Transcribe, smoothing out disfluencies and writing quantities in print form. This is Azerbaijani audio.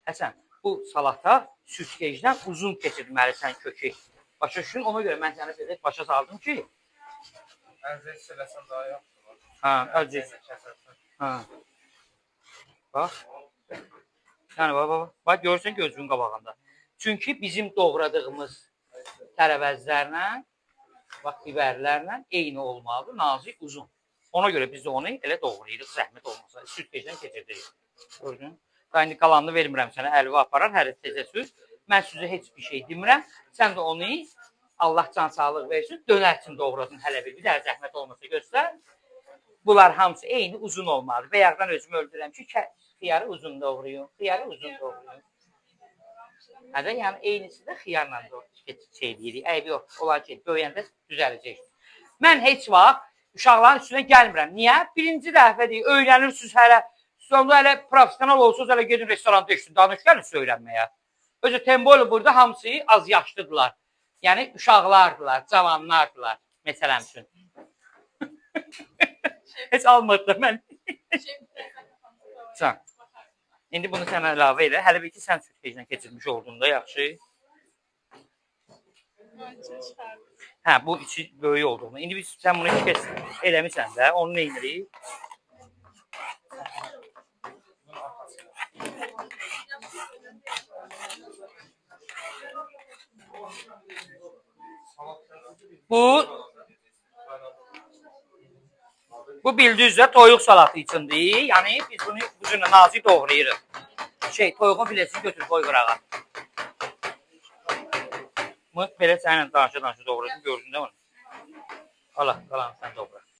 Həsən, bu salata süzgecdən uzun keçirməlisən kökü. Başa düşün, ona görə mən sənə belə başa saldım ki, Əlcək eləsən daha yaxşı. hə, əlcək. Hə. Bax. Yəni, bax, görürsən gözünün qabağında. Çünki bizim doğradığımız tərəvəzlərlə, bax, biberlərlə eyni olmalıdır, nazik, uzun. Ona görə biz də onu elə doğrayırıq, zəhmət olmasa. Süzgecdən keçirdirik. Gördün? İndi qalanını vermirəm sənə, əlvə aparar, hər tezə süz. Mən süzə heç bir şey demirəm. Sən də onu Allah can sağlıq versin, dönərçin doğradın hələ bir də zəhmət olmasa göstər. Bunlar hamısı eyni uzun olmalıdır. Bəyaqdan özümü öldürürəm ki, xiyarı uzun doğrayın, xiyarı uzun doğrayın. Hədə, yəni eynisi də xiyarla şey deyirik. Əybi yox, olar ki, böyüyəndə düzələcək. Mən heç vaxt uşaqların üstünə gəlmirəm. Niyə? Birinci dəfədir, öyrənirsiniz hələ. Sonunda hələ profesional olsunuz, hələ gedin restoranda işin, danış gəlin öyrənməyə. Özü Temboylu burada hamısı az yaşlıdırlar. Yəni uşaqlardılar, cavanlardılar. Məsələn üçün. Heç almadılar mən. Can. İndi bunu sənə əlavə elə. Hələ bir ki, sən süzgecdən keçirmiş olduğunda yaxşı. Hə, bu içi böyük olduğunda. İndi sən bunu kes eləmirsən də, onu nə edirik? Bu bildiğiniz üzere toyuq salatı içindir. Yəni biz bunu bu cür nazik doğrayırıq. Toyuğun filesini götür koy qırağa. Belə səninlə danışa-danışa doğradım, gördün də onu. Allah, qalanı sən doğra.